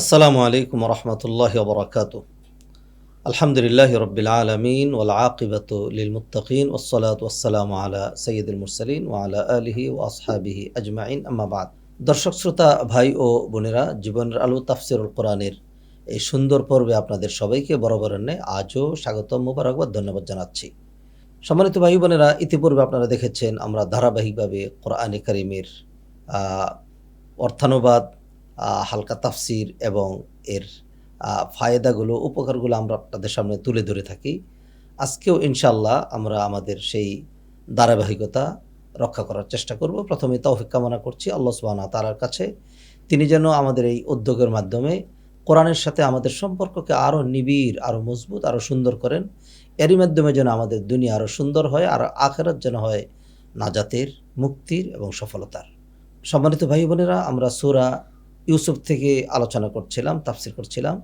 আসসালামু আলাইকুম রহমতুল্লাহ বরকাত। আলহামদুলিল্লাহ রবিল আলমিন ওয়াল আকিবাতু লিল মুত্তাকিন ওয়াসসালাতু ওয়াসসালামু আলা সাইয়্যিদিল মুরসালিন ওয়া আলা আলিহি ওয়া আসহাবিহি আজমাইন, আম্মা বাদ। দর্শক শ্রোতা ভাই ও বোনেরা, জীবনের আলো তাফসিরুল কোরআনের এই সুন্দর পর্বে আপনাদের সবাইকে বরাবরের ন্যায় আজও স্বাগতম, মোবারকবাদ, ধন্যবাদ জানাচ্ছি। সম্মানিত ভাই বোনেরা, ইতিপূর্বে আপনারা দেখেছেন আমরা ধারাবাহিকভাবে কোরআনে কারিমের অর্থানুবাদ, হালকা তাফসির এবং এর ফায়দাগুলো, উপকারগুলো আমরা আপনাদের সামনে তুলে ধরে থাকি। আজকেও ইনশাআল্লাহ আমরা আমাদের সেই ধারাবাহিকতা রক্ষা করার চেষ্টা করব। প্রথমে তৌফিক কামনা করছি আল্লাহ সুবহানাহু ওয়া তাআলার কাছে, তিনি যেন আমাদের এই উদ্যোগের মাধ্যমে কোরআনের সাথে আমাদের সম্পর্ককে আরও নিবিড়, আরও মজবুত, আরও সুন্দর করেন। এরই মাধ্যমে যেন আমাদের দুনিয়া আরও সুন্দর হয়, আর আখিরাত যেন হয় নাজাতের, মুক্তির এবং সফলতার। সম্মানিত ভাই বোনেরা, আমরা সূরা ইউসুফ থেকে আলোচনা করছিলাম, তাফসির করছিলাম।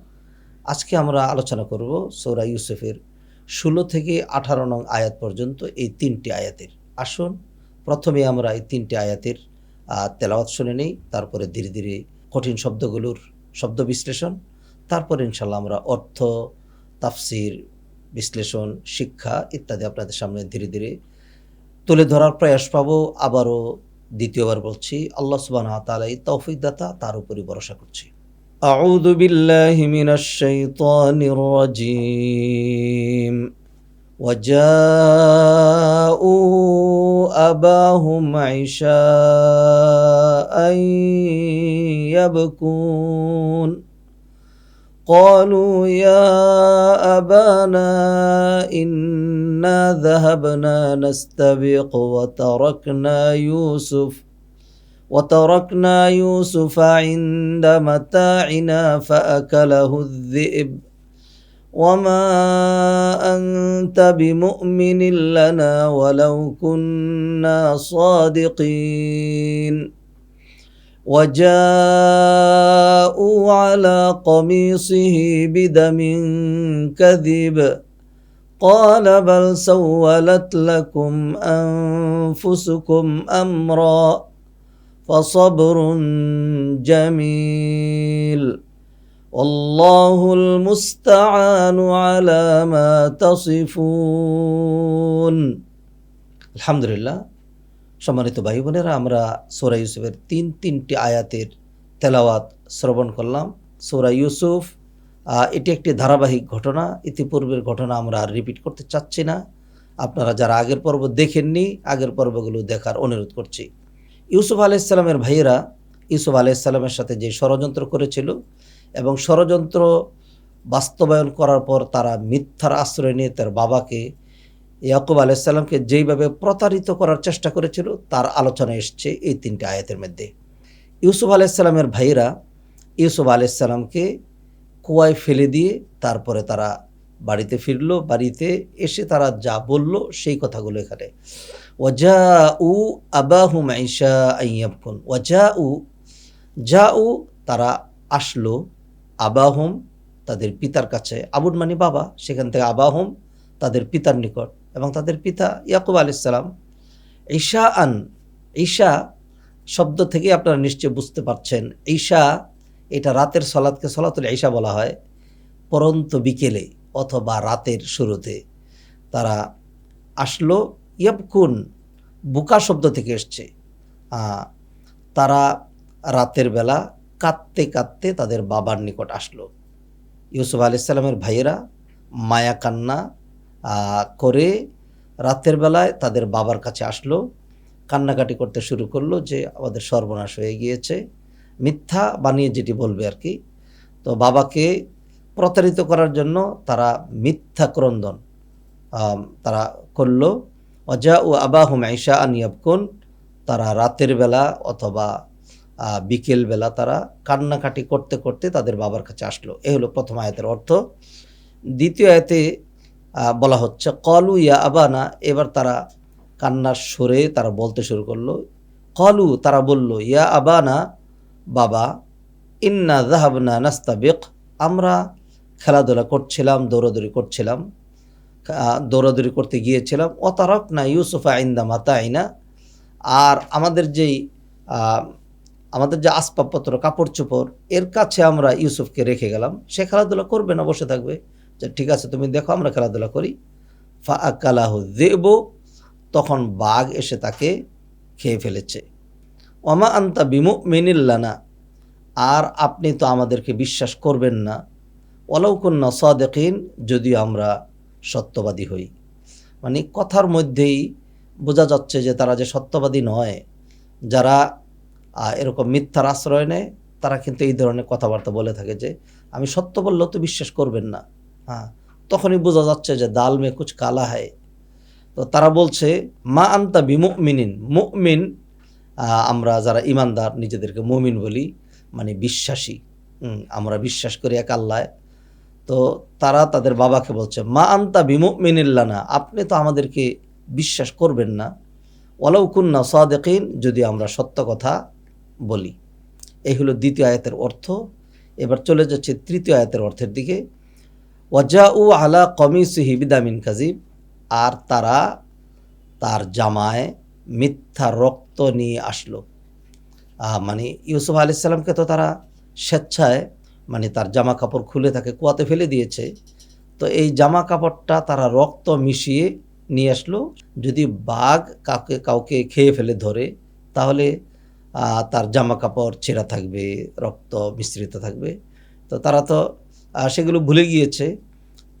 আজকে আমরা আলোচনা করব সূরা ইউসুফের 16 থেকে 18 নং আয়াত পর্যন্ত এই 3টি আয়াতের। আসুন প্রথমে আমরা এই 3টি আয়াতের তেলাওয়াত শুনে নেই, তারপরে ধীরে ধীরে কঠিন শব্দগুলোর শব্দ বিশ্লেষণ, তারপরে ইনশাল্লাহ আমরা অর্থ, তাফসির, বিশ্লেষণ, শিক্ষা ইত্যাদি আপনাদের সামনে ধীরে ধীরে তুলে ধরার প্রয়াস পাবো। আবারও দ্বিতীয়বার বলছি, আল্লাহ সুবহানাহু ওয়া তাআলা তৌফিক দাতা, তার উপরই ভরসা করছি। আউযু বিল্লাহি মিনাশ শাইতানির রাজীম। ওয়াজাউ আবাহুম ইশাআন ইয়াবকুন قالوا يا أبانا إنا ذهبنا نستبق وتركنا يوسف عند متاعنا فأكله الذئب وما أنت بمؤمن لنا ولو كنا صادقين وجاءوا على قميصه بدم كذب قال بل سولت لكم أنفسكم أمرا فصبر جميل والله المستعان على ما تصفون। আলহামদুলিল্লাহ। সম্মানিত ভাই বোনেরা, আমরা সূরা ইউসুফের তিনটি আয়াতের তেলাওয়াত শ্রবণ করলাম। সূরা ইউসুফ এটি একটি ধারাবাহিক ঘটনা, ইতিপূর্বের ঘটনা আমরা আর রিপিট করতে চাচ্ছি না। আপনারা যারা আগের পর্ব দেখেননি, আগের পর্বগুলো দেখার অনুরোধ করছি। ইউসুফ আলাইহিস সালামের ভাইয়েরা ইউসুফ আলাইহিস সালামের সাথে যে ষড়যন্ত্র করেছিল এবং ষড়যন্ত্র বাস্তবায়ন করার পর তারা মিথ্যার আশ্রয় নিয়ে তার বাবাকে ইয়াকুব আলাইহিস সালামকে যেইভাবে প্রতারিত করার চেষ্টা করেছিল তার আলোচনা এসছে এই 3টি আয়াতের মধ্যে। ইউসুফ আলাইহিস সালামের ভাইয়েরা ইউসুফ আলাইহিস সালামকে কুয়ায় ফেলে দিয়ে তারপরে তারা বাড়িতে ফিরল। বাড়িতে এসে তারা যা বলল সেই কথাগুলো এখানে, ওয়াজাউ আবাহুম ইশাআন ইয়াবকুন। জাউ তারা আসলো, আবাহুম তাদের পিতার কাছে, আবুদ মানে বাবা, সেখান থেকে আবাহুম তাদের পিতার নিকট, এবং তাদের পিতা ইয়াকুব আলাইহিস সালাম। ঈশা শব্দ থেকে আপনারা নিশ্চয় বুঝতে পারছেন, ঈশা এটা রাতের সলাতকে সলাতুল ঈশা বলা হয়। পরন্ত বিকেলে অথবা রাতের শুরুতে তারা আসলো। ইয়াবকুন বুকা শব্দ থেকে এসছে। তারা রাতের বেলা কাঁদতে কাঁদতে তাদের বাবার নিকট আসলো। ইউসুফ আলাইহিস সালামের ভাইয়েরা মায়া কান্না করে রাতের বেলায় তাদের বাবার কাছে আসলো, কান্নাকাটি করতে শুরু করলো যে আমাদের সর্বনাশ হয়ে গিয়েছে, মিথ্যা বানিয়ে যেটি বলবে আর কি। তো বাবাকে প্রতারিত করার জন্য তারা মিথ্যা ক্রন্দন তারা করলো। ওয়াজাউ আবাহুম ইশাআন ইয়াবকুন, তারা রাতের বেলা অথবা বিকেল বেলা তারা কান্নাকাটি করতে করতে তাদের বাবার কাছে আসলো। এই হলো প্রথম আয়াতের অর্থ। দ্বিতীয় আয়াতে বলা হচ্ছে কলু ইয়া আবানা, এবার তারা কান্নার সুরে তারা বলতে শুরু করলো। কলু তারা বলল, ইয়া আবানা বাবা, ইন্না যাহাবনা নাস্তাবিক, আমরা খেলাধুলা করছিলাম, দৌড়াদৌড়ি করতে গিয়েছিলাম। ওয়াতারাকনা ইউসুফা ইনদা মাতাইনা, আর আমাদের যেই আমাদের যে আসবাবপত্র কাপড় চোপড় এর কাছে আমরা ইউসুফকে রেখে গেলাম, সে খেলাধুলা করবে না, বসে থাকবে, যে ঠিক আছে তুমি দেখো আমরা খেলাধুলা করি। ফা আকালাহু যিবু, তখন বাঘ এসে তাকে খেয়ে ফেলেছে। ওমা আনতা বিমুমিনিল লানা, আর আপনি তো আমাদেরকে বিশ্বাস করবেন না, ওয়ালাউ কুন্না সাদিকিন, যদিও আমরা সত্যবাদী হই। মানে কথার মধ্যেই বোঝা যাচ্ছে যে তারা যে সত্যবাদী নয়, যারা এরকম মিথ্যার আশ্রয় নেয়, তারা কিন্তু এই ধরনের কথাবার্তা বলে থাকে যে আমি সত্য বললেও তো বিশ্বাস করবেন না। হ্যাঁ, তখনই বোঝা যাচ্ছে যে দাল মে কুছ কালা হয়। তো তারা বলছে মা আনতা বিমুমিনিন, মুমিন আমরা যারা ইমানদার নিজেদেরকে মুমিন বলি, মানে বিশ্বাসী, আমরা বিশ্বাস করি এক আল্লাহ। তো তারা তাদের বাবাকে বলছে মা আনতা বিমুমিনিল লানা, আপনি তো আমাদেরকে বিশ্বাস করবেন না, ওয়ালাউ কুন্না সাদিকিন, যদি আমরা সত্য কথা বলি। এই হলো দ্বিতীয় আয়াতের অর্থ। এবার চলে যাচ্ছে তৃতীয় আয়াতের অর্থের দিকে। ওয়াজাউ আলা কমিসিহি বিদামিন কাযিব, আর তারা তার জামায় মিথ্যা রক্ত নিয়ে আসলো। মানে ইউসুফ আলাইহিস সালামকে তো তারা স্বেচ্ছায় মানে তার জামা কাপড় খুলে তাকে কুয়াতে ফেলে দিয়েছে। তো এই জামা কাপড়টা তারা রক্ত মিশিয়ে নিয়ে আসলো। যদি বাঘ কাউকে খেয়ে ফেলে ধরে, তাহলে তার জামা কাপড় ছেঁড়া থাকবে, রক্ত মিশ্রিত থাকবে। তো তারা তো সেগুলো ভুলে গিয়েছে।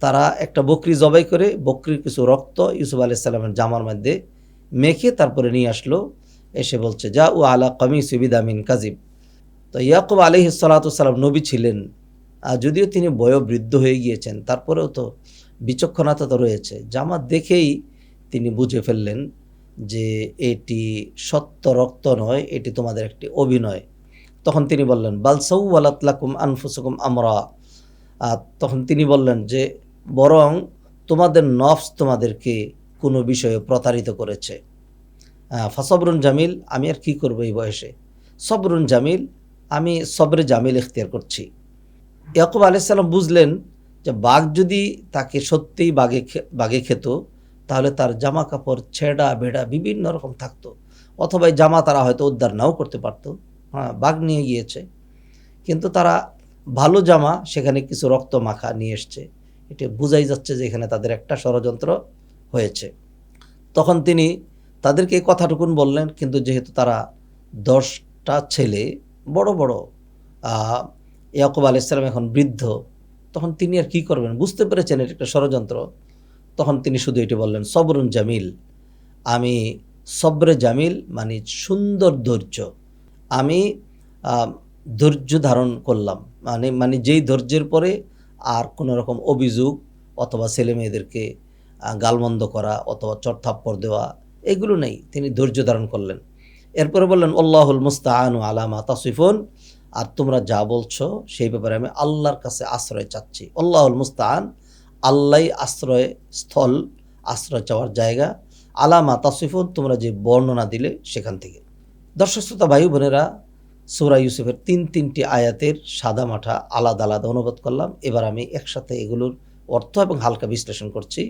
তারা একটা বকরি জবাই করে বকরির কিছু রক্ত ইউসুফ আলাইহিস সালামের জামার মধ্যে মেখে তারপরে নিয়ে আসলো। এসে বলছে যা উ আলা কমিসি বিদামিন কাযিব। তো ইয়াকুব আলাইহিস সালাতু ওয়াসসালাম নবী ছিলেন, যদিও তিনি বয়োবৃদ্ধ হয়ে গিয়েছেন, তারপরেও তো বিচক্ষণতা তো রয়েছে। জামা দেখেই তিনি বুঝে ফেললেন যে এটি সত্য রক্ত নয়, এটি তোমাদের একটি অভিনয়। তখন তিনি বললেন বাল সাওয়ালাত লাকুম আনফুসুকুম আমরা, তখন তিনি বললেন যে বরং তোমাদের নফস তোমাদেরকে কোনো বিষয়ে প্রতারিত করেছে। ফাসবরুন জামিল, আমি আর কি করবো এই বয়সে, সবরুন জামিল, আমি সবরে জামিল ইখতিয়ার করছি। ইয়াকুব আলাইহিস সালাম বুঝলেন যে বাঘ যদি তাকে সত্যিই বাঘে খেত, তাহলে তার জামা কাপড় ছেঁড়া বেড়া বিভিন্ন রকম থাকতো, অথবা এই জামা তারা হয়তো উদ্ধার নাও করতে পারতো। হ্যাঁ, বাঘ নিয়ে গিয়েছে, কিন্তু তারা ভালো জামা, সেখানে কিছু রক্ত মাখা নিয়ে এসছে, এটা বোঝাই যাচ্ছে যে এখানে তাদের একটা ষড়যন্ত্র হয়েছে। তখন তিনি তাদেরকে এই কথাটুকুন বললেন, কিন্তু যেহেতু তারা 10টা ছেলে বড় বড়, ইয়াকুব আলাইহিস সালাম এখন বৃদ্ধ, তখন তিনি আর কি করবেন, বুঝতে পেরেছেন এটা একটা ষড়যন্ত্র। তখন তিনি শুধু এটি বললেন সবরুন জামিল, আমি সবরে জামিল মানে সুন্দর ধৈর্য, আমি ধৈর্য ধারণ করলাম, মানে যেই ধৈর্যের পরে আর কোনো রকম অভিযোগ অথবা ছেলে মেয়েদেরকে গালমন্দ করা অথবা চড়থাপ্পড় দেওয়া এগুলো নেই, তিনি ধৈর্য ধারণ করলেন। এরপরে বললেন আল্লাহুল মুস্তাআনু আলা মা তাসিফুন, আর তোমরা যা বলছো সেই ব্যাপারে আমি আল্লাহর কাছে আশ্রয় চাচ্ছি। আল্লাহুল মুস্তাআন, আল্লাহই আশ্রয় স্থল, আশ্রয় চাওয়ার জায়গা। আলা মা তাসিফুন, তোমরা যে বর্ণনা দিলে সেখান থেকে। দর্শক শ্রোতা ভাই বোনেরা, সূরা ইউসুফের 3টি আয়াতের সাদা মাঠা আলাদা আলাদা অনুবাদ করলাম। এবার আমি একসাথে এগুলোর অর্থ এবং হালকা বিশ্লেষণ করছি।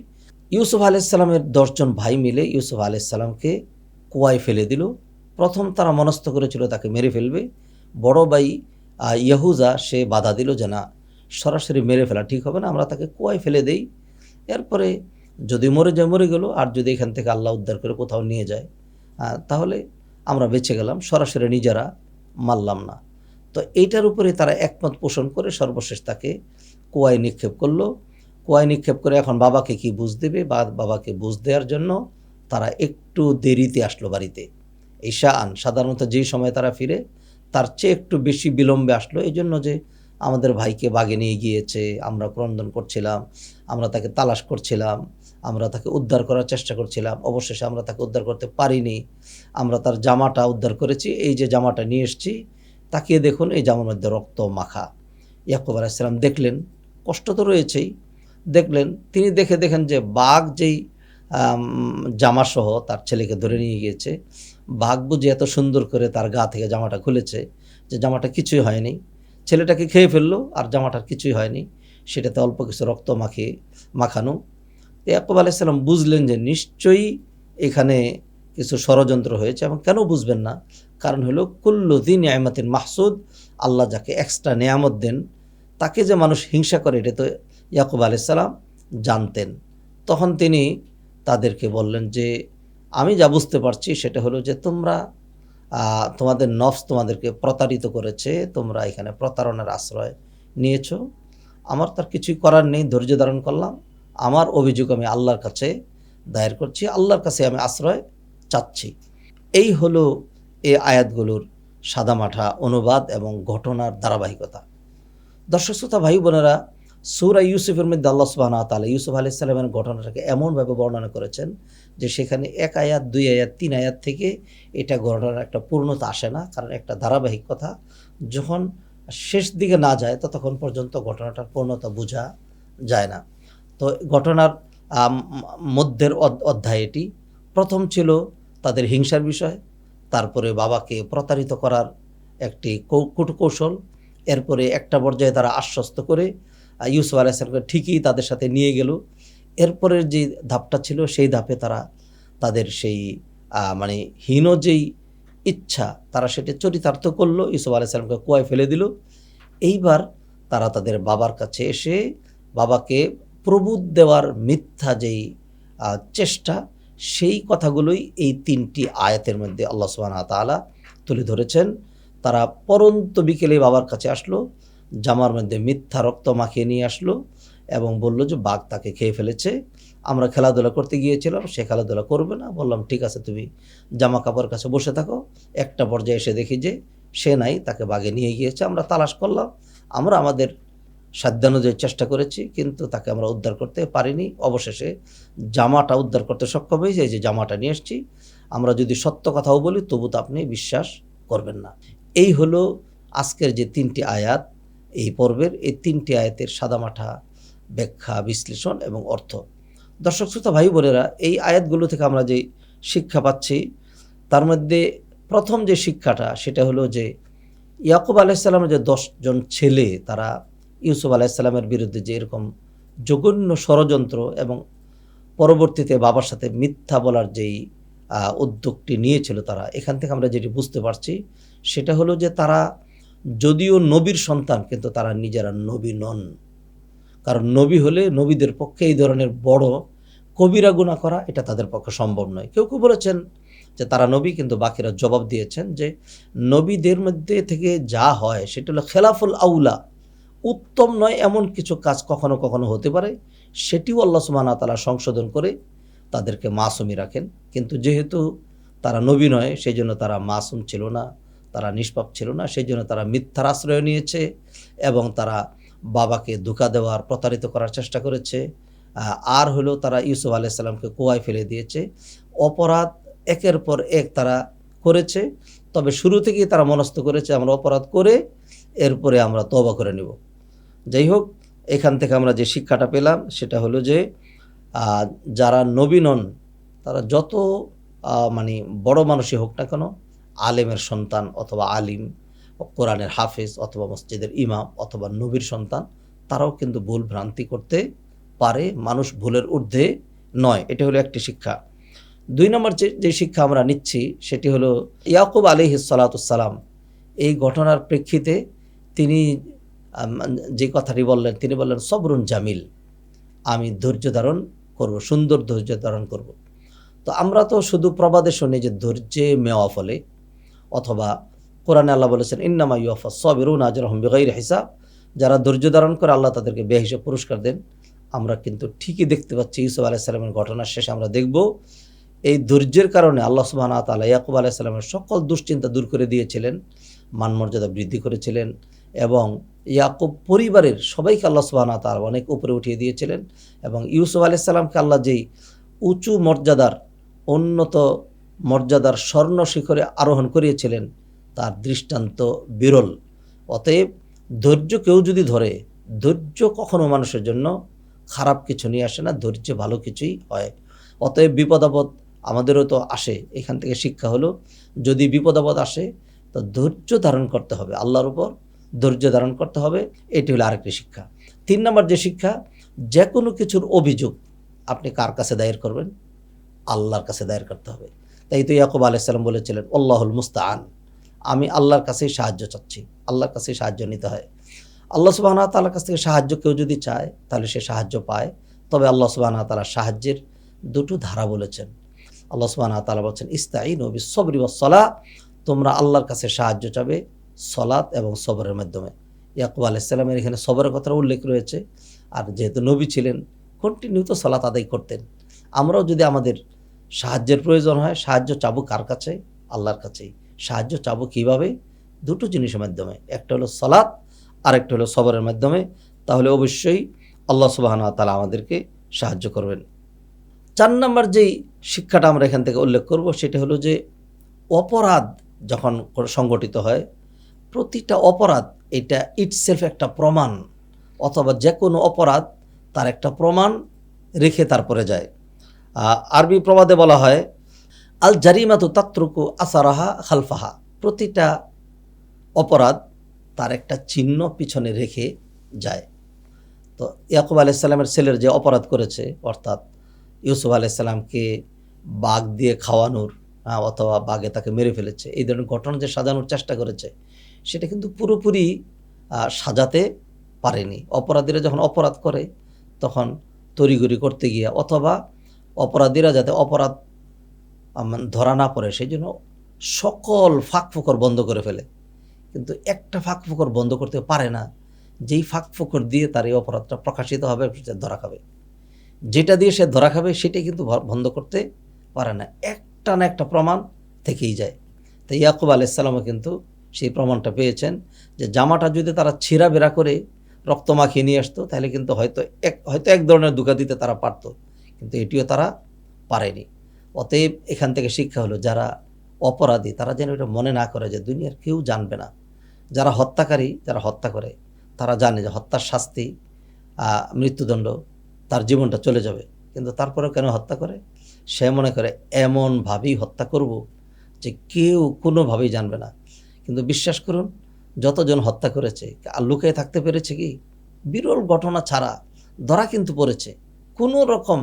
ইউসুফ আলাইহিস সালামের 10 জন ভাই মিলে ইউসুফ আলাইহিস সালামকে কুয়ায় ফেলে দিল। প্রথম তারা মনস্থ করেছিল তাকে মেরে ফেলবে। বড় ভাই ইয়াহুজা সে বাধা দিল যে না, সরাসরি মেরে ফেলা ঠিক হবে না, আমরা তাকে কুয়ায় ফেলে দেই, এরপরে যদি মরে যায় মরে গেল, আর যদি এখান থেকে আল্লাহ উদ্ধার করে কোথাও নিয়ে যায় তাহলে আমরা বেঁচে গেলাম, সরাসরি নিজেরা মারলাম না। তো এইটার উপরে তারা একমত পোষণ করে সর্বশেষ তাকে কুয়ায় নিক্ষেপ করলো। কুয়ায় নিক্ষেপ করে এখন বাবাকে কি বুঝ দেবে, বা বাবাকে বুঝ দেওয়ার জন্য তারা একটু দেরিতে আসলো বাড়িতে। ঈশাআন, সাধারণত যেই সময় তারা ফিরে তার চেয়ে একটু বেশি বিলম্বে আসলো, এই জন্য যে আমাদের ভাইকে বাগে নিয়ে গিয়েছে, আমরা ক্রন্দন করছিলাম, আমরা তাকে তালাশ করছিলাম, আমরা তাকে উদ্ধার করার চেষ্টা করছিলাম, অবশেষে আমরা তাকে উদ্ধার করতে পারিনি, আমরা তার জামাটা উদ্ধার করেছি, এই যে জামাটা নিয়ে এসেছি, তাকিয়ে দেখুন এই জামার মধ্যে রক্ত মাখা। ইয়াকুব আলাইহিস সালাম দেখলেন, কষ্ট তো রয়েছেই, দেখলেন, তিনি দেখেন যে বাঘ যেই জামাসহ তার ছেলেকে ধরে নিয়ে গিয়েছে, বাঘ বুঝে এত সুন্দর করে তার গা থেকে জামাটা খুলেছে যে জামাটা কিছুই হয়নি, ছেলেটাকে খেয়ে ফেললো আর জামাটার কিছুই হয়নি, সেটাতে অল্প কিছু রক্ত মাখানো। ইয়াকুব আলাইহিস সালাম বুঝলেন যে নিশ্চয়ই এখানে কিছু ষড়যন্ত্র হয়েছে, এবং কেন বুঝবেন না, কারণ হলো কুল্লু যিন নিয়ামতিন মাহসুদ, আল্লাহ যাকে এক্সট্রা নেয়ামত দেন তাকে যে মানুষ হিংসা করে এটা তো ইয়াকুব আলাইহিস সালাম জানতেন। তখন তিনি তাদেরকে বললেন যে আমি যা বুঝতে পারছি সেটা হলো যে তোমরা তোমাদের নফস তোমাদেরকে প্রতারিত করেছে, তোমরা এখানে প্রতারণার আশ্রয় নিয়েছো। আমার তার কিছুই করার নেই, ধৈর্য ধারণ করলাম। আমার অভিযোগ আমি আল্লাহর কাছে দায়ের করছি, আল্লাহর কাছে আমি আশ্রয় চাচ্ছি। এই হলো এই আয়াতগুলোর সাদামাঠা অনুবাদ এবং ঘটনার ধারাবাহিকতা। দর্শক শ্রোতা ভাই বোনেরা, সূরা ইউসুফের মধ্যে আল্লাহ সুবহানাহু ওয়া তাআলা ইউসুফ আলাইহিস সালামের ঘটনাটাকে এমনভাবে বর্ণনা করেছেন যে সেখানে 1 আয়াত 2 আয়াত 3 আয়াত থেকে এটা ঘটনার একটা পূর্ণতা আসে না, কারণ একটা ধারাবাহিক কথা যখন শেষ দিকে না যায় ততক্ষণ পর্যন্ত ঘটনাটার পূর্ণতা বোঝা যায় না। তো ঘটনার মধ্যের অধ্যায় এটি। প্রথম ছিল তাদের হিংসার বিষয়, তারপরে বাবাকে প্রতারিত করার একটি কূটকৌশল, এরপরে একটা পর্যায়ে তারা আশ্বস্ত করে ইউসুফ আলাইহিস সালামকে ঠিকই তাদের সাথে নিয়ে গেল। এরপরের যে ধাপটা ছিল সেই ধাপে তারা তাদের সেই মানে হীন যেই ইচ্ছা তারা সেটা চরিতার্থ করলো, ইউসুফ আলাইহিস সালামকে কুয়ায় ফেলে দিল। এইবার তারা তাদের বাবার কাছে এসে বাবাকে প্রবোধ দেওয়ার মিথ্যা যেই চেষ্টা, সেই কথাগুলোই এই 3টি আয়াতের মধ্যে আল্লাহ সুবহানাহু ওয়া তাআলা তুলে ধরেছেন। তারা পরন্ত বিকেলে বাবার কাছে আসলো, জামার মধ্যে মিথ্যা রক্ত মাখিয়ে নিয়ে আসলো এবং বলল যে বাঘ তাকে খেয়ে ফেলেছে, আমরা খেলাধুলা করতে গিয়েছিলাম, সে খেলাধুলা করবে না। বললাম ঠিক আছে, তুমি জামা কাপড়ের কাছে বসে থাকো। একটা পর্যায়ে এসে দেখি যে সে নাই, তাকে বাঘে নিয়ে গিয়েছে। আমরা তালাশ করলাম, আমরা আমাদের সাধ্যানুযায়ী চেষ্টা করেছি, কিন্তু তাকে আমরা উদ্ধার করতে পারিনি। অবশেষে জামাটা উদ্ধার করতে সক্ষম হয়েছে, এই যে জামাটা নিয়ে এসেছি। আমরা যদি সত্য কথাও বলি তবু তো আপনি বিশ্বাস করবেন না। এই হলো আজকের যে 3টি আয়াত এই পর্বের, এই 3টি আয়াতের সাদামাঠা ব্যাখ্যা, বিশ্লেষণ এবং অর্থ। দর্শক শ্রোতা ভাই বোনেরা, এই আয়াতগুলো থেকে আমরা যে শিক্ষা পাচ্ছি তার মধ্যে প্রথম যে শিক্ষাটা সেটা হলো যে ইয়াকুব আলাইহিস সালামের যে 10 জন ছেলে তারা ইউসুফ আলাইহিস সালামের বিরুদ্ধে যে এরকম জঘন্য ষড়যন্ত্র এবং পরবর্তীতে বাবার সাথে মিথ্যা বলার যেই উদ্যোগটি নিয়েছিল তারা, এখান থেকে আমরা যেটি বুঝতে পারছি সেটা হলো যে তারা যদিও নবীর সন্তান কিন্তু তারা নিজেরা নবী নন। কারণ নবী হলে নবীদের পক্ষে এই ধরনের বড় কবিরা গুনাহ করা এটা তাদের পক্ষে সম্ভব নয়। কেউ কেউ বলেছেন যে তারা নবী, কিন্তু বাকিরা জবাব দিয়েছেন যে নবীদের মধ্যে থেকে যা হয় সেটা হলো খেলাফুল আউলা, উত্তম নয় এমন কিছু কাজ কখনো কখনো হতে পারে, সেটিও আল্লাহ সুবহানাহু ওয়া তাআলা সংশোধন করে তাদেরকে মাসুমি রাখেন। কিন্তু যেহেতু তারা নবী নয় সেই জন্য তারা মাসুম ছিল না, তারা নিষ্পাপ ছিল না, সেই জন্য তারা মিথ্যার আশ্রয় নিয়েছে এবং তারা বাবাকে ধোঁকা দেওয়ার, প্রতারিত করার চেষ্টা করেছে। আর হলো তারা ইউসুফ আলাইহিস সালামকে কুয়ায় ফেলে দিয়েছে। অপরাধ একের পর এক তারা করেছে, তবে শুরু থেকেই তারা মনস্থ করেছে আমরা অপরাধ করে এরপরে আমরা তওবা করে নেব। যাই হোক, এখান থেকে আমরা যে শিক্ষাটা পেলাম সেটা হলো যে যারা নবী নন তারা যত মানে বড় মানুষই হোক না কেন, আলেমের সন্তান অথবা আলিম, কোরআনের হাফেজ অথবা মসজিদের ইমাম অথবা নবীর সন্তান, তারাও কিন্তু ভুল ভ্রান্তি করতে পারে। মানুষ ভুলের ঊর্ধ্বে নয়, এটা হলো একটি শিক্ষা। 2 নম্বর যে শিক্ষা আমরা নিচ্ছি সেটি হলো ইয়াকুব আলাইহিস সালাতুস সালাম এই ঘটনার প্রেক্ষিতে তিনি যে কথাটি বললেন, তিনি বললেন সবরুন জামিল, আমি ধৈর্য ধারণ করব, সুন্দর ধৈর্য ধারণ করব। তো আমরা তো শুধু প্রবাদে শুনি যে ধৈর্যে মেওয়া ফলে, অথবা কোরআনে আল্লাহ বলেছেন ইন্নামা ইউওয়াফাস সাবিরুনা আজরাহুম বিগাইরি হিসাব, যারা ধৈর্য ধারণ করে আল্লাহ তাদেরকে বেহিসাব পুরস্কার দেন। আমরা কিন্তু ঠিকই দেখতে পাচ্ছি ইউসুফ আলাইহিস সালামের ঘটনার শেষে আমরা দেখব এই ধৈর্যের কারণে আল্লাহ সুবহানাহু ওয়া তাআলা ইয়াকুব আলাইহিস সালামের সকল দুশ্চিন্তা দূর করে দিয়েছিলেন, মানমর্যাদা বৃদ্ধি করেছিলেন এবং ইয়াকুব পরিবারের সবাইকে আল্লাহ সুবহানাহু ওয়া তাআলা অনেক উপরে উঠিয়ে দিয়েছিলেন। এবং ইউসুফ আলাইহিস সালামকে আল্লাহ যেই উঁচু মর্যাদার, উন্নত মর্যাদার স্বর্ণ শিখরে আরোহণ করিয়েছিলেন তার দৃষ্টান্ত বিরল। অতএব ধৈর্য কেউ যদি ধরে, ধৈর্য কখনো মানুষের জন্য খারাপ কিছু নিয়ে আসে না, ধৈর্য ভালো কিছুই হয়। অতএব বিপদ আপদ আমাদেরও তো আসে, এখান থেকে শিক্ষা হলো যদি বিপদ আপদ আসে তো ধৈর্য ধারণ করতে হবে, আল্লাহর উপর ধৈর্য ধারণ করতে হবে। এটি হলো আরেকটি শিক্ষা। 3 নম্বর যে শিক্ষা, যে কোনো কিছুর অভিযোগ আপনি কার কাছে দায়ের করবেন? আল্লাহর কাছে দায়ের করতে হবে। তাই তো ইয়াকুব আলাইহিস সালাম বলেছিলেন আল্লাহুল মুস্তাআন, আমি আল্লাহর কাছেই সাহায্য চাচ্ছি, আল্লাহর কাছেই সাহায্য নিতে হয়। আল্লাহ সুবহানাহু ওয়া তাআলার কাছ থেকে সাহায্য কেউ যদি চায় তাহলে সে সাহায্য পায়। তবে আল্লাহ সুবহানাহু ওয়া তাআলা সাহায্যের দুটো ধারা বলেছেন। আল্লাহ সুবহানাহু ওয়া তাআলা বলছেন ইস্তাঈনু বিস-সাবরি ওয়াস-সালাহ, তোমরা আল্লাহর কাছে সাহায্য চাবে সলাত এবং সবরের মাধ্যমে। ইয়াকুব আলাইহিস সালামের এখানে সবরের কথা উল্লেখ রয়েছে। আর যেহেতু নবী ছিলেন কন্টিনিউ তো সালাত আদায় করতেন। আমরাও যদি আমাদের সাহায্যের প্রয়োজন হয় সাহায্য চাবো কার কাছে? আল্লাহর কাছেই। সাহায্য চাবো কিভাবে? দুটো জিনিসের মাধ্যমে, একটা হলো সালাত, আরেকটা হলো সবরের মাধ্যমে। তাহলে অবশ্যই আল্লাহ সুবহানাহু ওয়া তাআলা আমাদেরকে সাহায্য করবেন। 4 নম্বর যেই শিক্ষাটা আমরা এখান থেকে উল্লেখ করব সেটা হলো যে অপরাধ যখন সংগঠিত হয়, প্রতিটা অপরাধ এটা ইটসেলফ একটা প্রমাণ, অথবা যে কোনো অপরাধ তার একটা প্রমাণ রেখে তারপরে যায়। আরবি প্রবাদে বলা হয় আল জারিমাতু তাতরুকু আসারাহা খালফাহা, প্রতিটা অপরাধ তার একটা চিহ্ন পিছনে রেখে যায়। তো ইয়াকুব আলাইহিস সালামের ছেলের যে অপরাধ করেছে, অর্থাৎ ইউসুফ আলাইহিস সালামকে বাঘ দিয়ে খাওয়ানোর অথবা বাঘে তাকে মেরে ফেলেছে, এই ধরনের ঘটনা যে সাজানোর চেষ্টা করেছে সেটা কিন্তু পুরোপুরি সাজাতে পারেনি। অপরাধীরা যখন অপরাধ করে তখন তড়িঘড়ি করতে গিয়ে, অথবা অপরাধীরা যাতে অপরাধ ধরা না পড়ে সেই জন্য সকল ফাঁক ফোকর বন্ধ করে ফেলে, কিন্তু একটা ফাঁক ফোকর বন্ধ করতে পারে না, যেই ফাঁক ফোকর দিয়ে তার এই অপরাধটা প্রকাশিত হবে, ধরা খাবে, যেটা দিয়ে সে ধরা খাবে সেটাই কিন্তু বন্ধ করতে পারে না, একটা না একটা প্রমাণ থেকেই যায়। তো ইয়াকুব আলাইহিস সালামও কিন্তু সেই প্রমাণটা পেয়েছেন যে জামাটা যদি তারা ছিঁড়া বেরা করে রক্ত মাখিয়ে নিয়ে আসতো তাহলে কিন্তু হয়তো এক ধরনের ধোঁকা দিতে তারা পারত, কিন্তু এটিও তারা পারেনি। অতএব এখান থেকে শিক্ষা হলো যারা অপরাধী তারা যেন এটা মনে না করে যে দুনিয়ার কেউ জানবে না। যারা হত্যাকারী, যারা হত্যা করে তারা জানে যে হত্যার শাস্তি মৃত্যুদণ্ড, তার জীবনটা চলে যাবে, কিন্তু তারপরেও কেন হত্যা করে? সে মনে করে এমনভাবেই হত্যা করব যে কেউ কোনোভাবেই জানবে না। কিন্তু বিশ্বাস করুন, যতজন হত্যা করেছে আর লুকিয়ে থাকতে পেরেছে কি? বিরল ঘটনা ছাড়া ধরা কিন্তু পড়েছে, কোনো রকম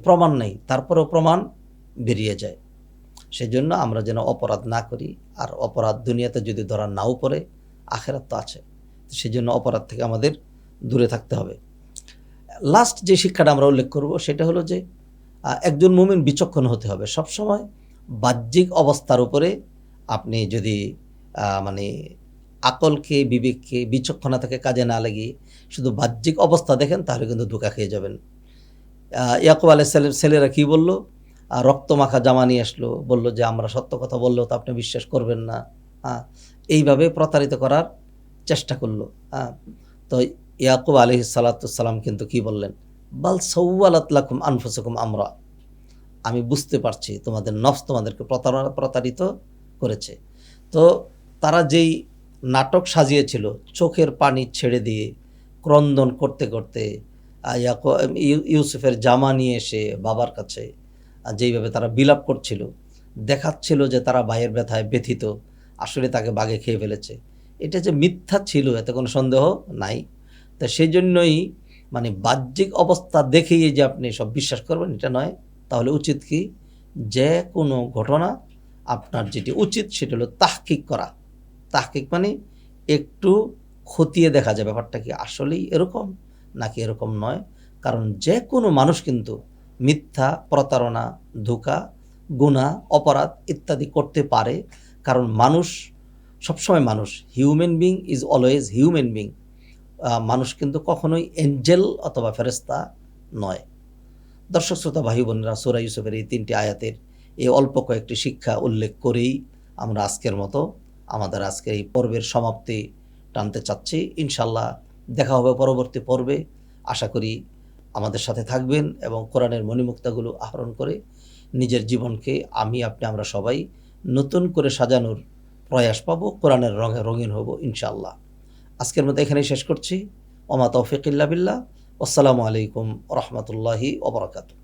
প্রমাণ নেই, তারপরেও প্রমাণ বেরিয়ে যায়। সেজন্য আমরা যেন অপরাধ না করি, আর অপরাধ দুনিয়াতে যদি ধরা নাও পড়ে আখেরাত তো আছে, সেজন্য অপরাধ থেকে আমাদের দূরে থাকতে হবে। লাস্ট যে শিক্ষাটা আমরা উল্লেখ করব সেটা হলো যে একজন মুমিন বিচক্ষণ হতে হবে। সবসময় বাহ্যিক অবস্থার উপরে আপনি যদি আকলকে, বিবেককে, বিচক্ষণতাকে কাজে না লাগিয়ে শুধু বাহ্যিক অবস্থা দেখেন তাহলে কিন্তু ধোঁকা খেয়ে যাবেন। ইয়াকুব আলাইহিস সালামের ছেলেরা কি বলল? রক্ত মাখা জামা নিয়ে আসলো, বলল যে আমরা সত্য কথা বললেও তো আপনি বিশ্বাস করবেন না। এইভাবে প্রতারিত করার চেষ্টা করলো। তো ইয়াকুব আলাইহিস সালাম কিন্তু কি বললেন? বাল সাওয়ালাত লাকুম আনফুসুকুম আমরা, আমি বুঝতে পারছি তোমাদের নফস তোমাদেরকে প্রতারিত করেছে। তো তারা যেই নাটক সাজিয়েছিল, চোখের পানি ছেড়ে দিয়ে ক্রন্দন করতে করতে ইউসুফের জামা নিয়ে এসে বাবার কাছে যেইভাবে তারা বিলাপ করছিল, দেখাচ্ছিল যে তারা ভাইয়ের ব্যথায় ব্যথিত, আসলে তাকে বাঘে খেয়ে ফেলেছে, এটা যে মিথ্যা ছিল এতে কোনো সন্দেহ নাই। তা সেই জন্যই বাহ্যিক অবস্থা দেখেই যে আপনি সব বিশ্বাস করবেন এটা নয়। তাহলে উচিত কি? যে কোনো ঘটনা আপনার যেটি উচিত সেটা হলো তাহকিক করা। তাহকিক একটু খতিয়ে দেখা যায় ব্যাপারটা কি আসলেই এরকম নাকি এরকম নয়। কারণ যে কোনো মানুষ কিন্তু মিথ্যা, প্রতারণা, ধোঁকা, গুনাহ, অপরাধ ইত্যাদি করতে পারে। কারণ মানুষ সবসময় মানুষ, human being is always human being. মানুষ কিন্তু কখনোই এঞ্জেল অথবা ফেরেশতা নয়। দর্শক শ্রোতা ভাই বোনেরা, সূরা ইউসুফের এই 3টি আয়াতের এই অল্প কয়েকটি শিক্ষা উল্লেখ করেই আমরা আজকের মতো আমাদের আজকের এই পর্বের সমাপ্তি টানতে চাচ্ছি। ইনশাল্লাহ দেখা হবে পরবর্তী পর্বে। আশা করি আমাদের সাথে থাকবেন এবং কোরআনের মণিমুক্তাগুলো আহরণ করে নিজের জীবনকে আমরা সবাই নতুন করে সাজানোর প্রয়াস পাবো, কোরআনের রঙে রঙিন হব ইনশাআল্লাহ। আজকের মতো এখানেই শেষ করছি। ওমা তৌফিক ইল্লা বিল্লাহ। আসসালামু আলাইকুম ওয়া রাহমাতুল্লাহি ওয়া বারাকাতুহু।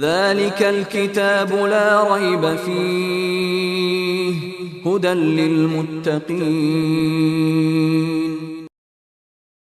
ذلك الكتاب لا ريب فيه هدى للمتقين